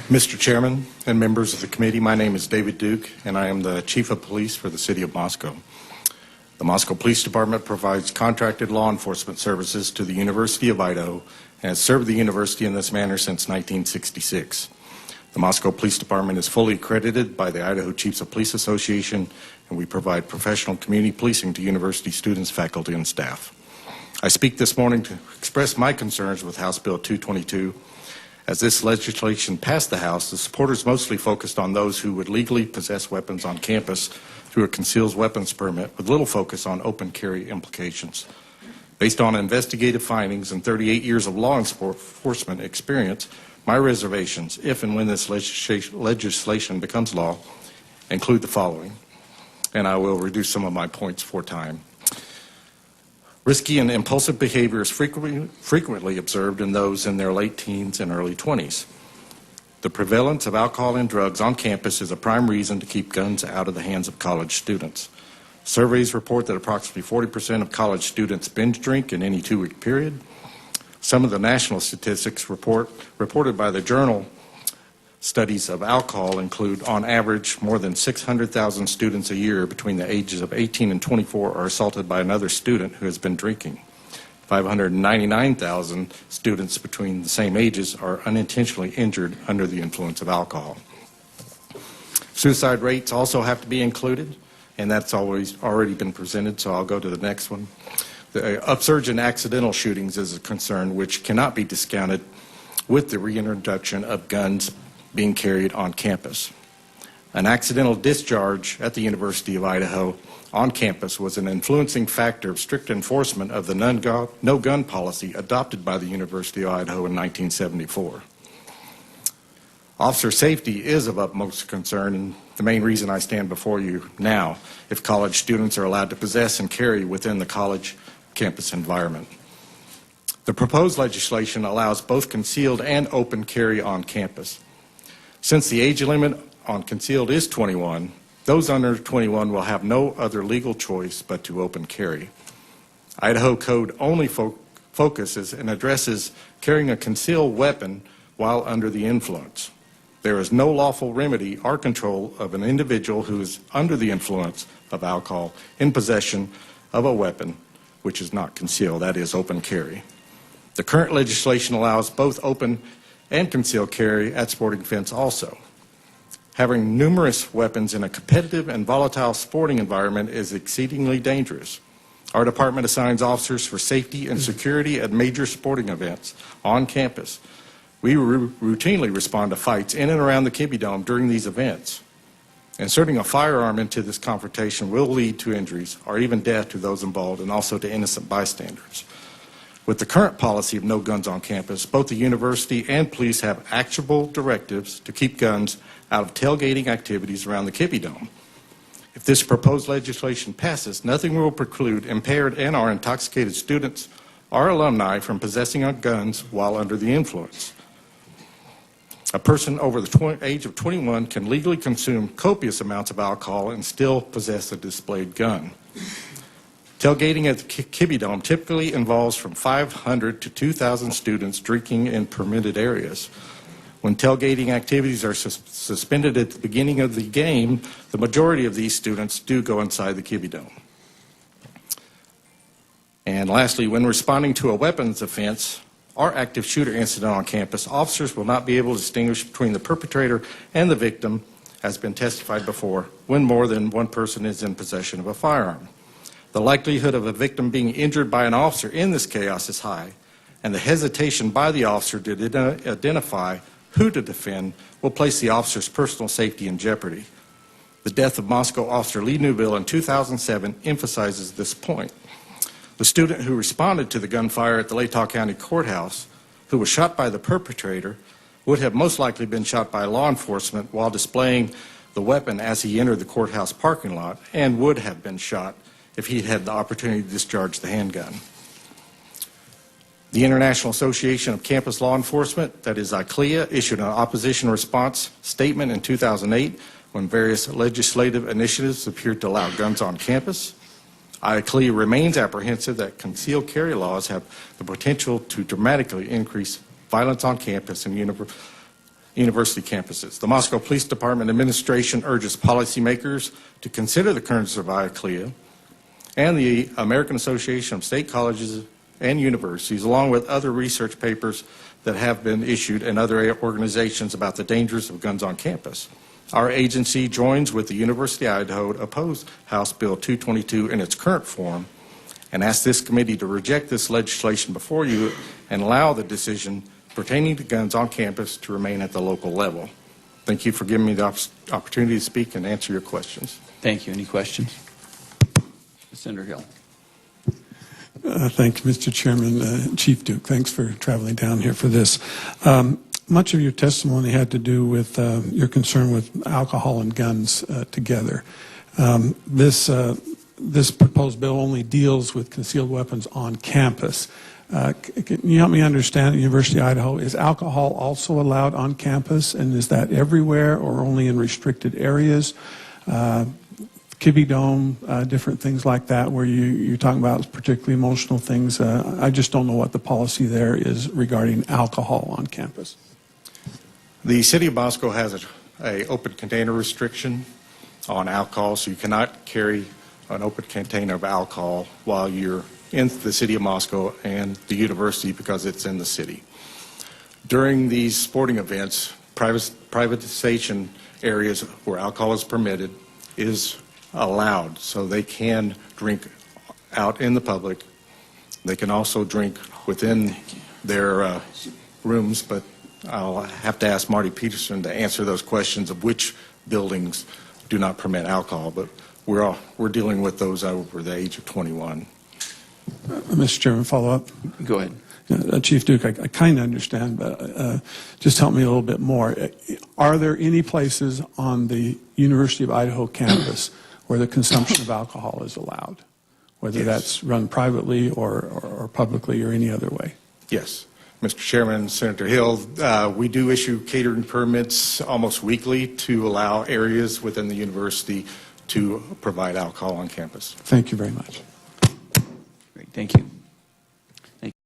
Mr. Chairman and members of the committee, my name is David Duke, and I am the Chief of Police for the City of Moscow. The Moscow Police Department provides contracted law enforcement services to the University of Idaho and has served the university in this manner since 1966. The Moscow Police Department is fully accredited by the Idaho Chiefs of Police Association, and we provide professional community policing to university students, faculty, and staff. I speak this morning to express my concerns with House Bill 222. As this legislation passed the House, the supporters mostly focused on those who would legally possess weapons on campus through a concealed weapons permit, with little focus on open carry implications. Based on investigative findings and 38 years of law enforcement experience, my reservations, if and when this legislation becomes law, include the following, and I will reduce some of my points for time. Risky and impulsive behavior is frequently observed in those in their late teens and early 20s. The prevalence of alcohol and drugs on campus is a prime reason to keep guns out of the hands of college students. Surveys report that approximately 40% of college students binge drink in any 2-week period. Some of the national statistics reported by the journal Studies of Alcohol include, on average, more than 600,000 students a year between the ages of 18 and 24 are assaulted by another student who has been drinking. 599,000 students between the same ages are unintentionally injured under the influence of alcohol. Suicide rates also have to be included, and that's already been presented, so I'll go to the next one. The upsurge in accidental shootings is a concern which cannot be discounted with the reintroduction of guns being carried on campus. An accidental discharge at the University of Idaho on campus was an influencing factor of strict enforcement of the no-gun policy adopted by the University of Idaho in 1974. Officer safety is of utmost concern, and the main reason I stand before you now, if college students are allowed to possess and carry within the college campus environment. The proposed legislation allows both concealed and open carry on campus. Since the age limit on concealed is 21, those under 21 will have no other legal choice but to open carry. Idaho Code only focuses and addresses carrying a concealed weapon while under the influence. There is no lawful remedy or control of an individual who is under the influence of alcohol in possession of a weapon which is not concealed, that is, open carry. The current legislation allows both open and concealed carry at sporting events also. Having numerous weapons in a competitive and volatile sporting environment is exceedingly dangerous. Our department assigns officers for safety and security at major sporting events on campus. We routinely respond to fights in and around the Kibbe Dome during these events. Inserting a firearm into this confrontation will lead to injuries or even death to those involved and also to innocent bystanders. With the current policy of no guns on campus, both the university and police have actionable directives to keep guns out of tailgating activities around the Kibbe Dome. If this proposed legislation passes, nothing will preclude impaired and or intoxicated students or alumni from possessing guns while under the influence. A person over the age of 21 can legally consume copious amounts of alcohol and still possess a displayed gun. Tailgating at the Kibbe Dome typically involves from 500 to 2,000 students drinking in permitted areas. When tailgating activities are suspended at the beginning of the game, the majority of these students do go inside the Kibbe Dome. And lastly, when responding to a weapons offense or active shooter incident on campus, officers will not be able to distinguish between the perpetrator and the victim, as been testified before, when more than one person is in possession of a firearm. The likelihood of a victim being injured by an officer in this chaos is high, and the hesitation by the officer to identify who to defend will place the officer's personal safety in jeopardy. The death of Moscow officer Lee Newville in 2007 emphasizes this point. The student who responded to the gunfire at the Latah County Courthouse, who was shot by the perpetrator, would have most likely been shot by law enforcement while displaying the weapon as he entered the courthouse parking lot, and would have been shot if he had the opportunity to discharge the handgun. The International Association of Campus Law Enforcement, that is ICLEA, issued an opposition response statement in 2008 when various legislative initiatives appeared to allow guns on campus. ICLEA remains apprehensive that concealed carry laws have the potential to dramatically increase violence on campus and university campuses. The Moscow Police Department administration urges policymakers to consider the currents of IACLEA and the American Association of State Colleges and Universities, along with other research papers that have been issued and other organizations about the dangers of guns on campus. Our agency joins with the University of Idaho to oppose House Bill 222 in its current form and ask this committee to reject this legislation before you and allow the decision pertaining to guns on campus to remain at the local level. Thank you for giving me the opportunity to speak and answer your questions. Thank you. Any questions? Senator Gill. Thank you, Mr. Chairman. Chief Duke, thanks for traveling down here for this. Much of your testimony had to do with your concern with alcohol and guns together. This proposed bill only deals with concealed weapons on campus. Can you help me understand, at the University of Idaho, is alcohol also allowed on campus, and is that everywhere or only in restricted areas? Kibbe Dome, different things like that, where you're talking about particularly emotional things. I just don't know what the policy there is regarding alcohol on campus. The City of Moscow has a open container restriction on alcohol, so you cannot carry an open container of alcohol while you're in the City of Moscow and the university because it's in the city. During these sporting events, privatization areas where alcohol is permitted is allowed, so they can drink out in the public. They can also drink within their rooms, but I'll have to ask Marty Peterson to answer those questions of which buildings do not permit alcohol, but we're dealing with those over the age of 21. Mr. Chairman, follow up? Go ahead. Chief Duke, I kind of understand, but just help me a little bit more. Are there any places on the University of Idaho campus where the consumption of alcohol is allowed, whether Yes. that's run privately or publicly or any other way? Yes. Mr. Chairman, Senator Hill, we do issue catering permits almost weekly to allow areas within the university to provide alcohol on campus. Thank you very much. Great. Thank you.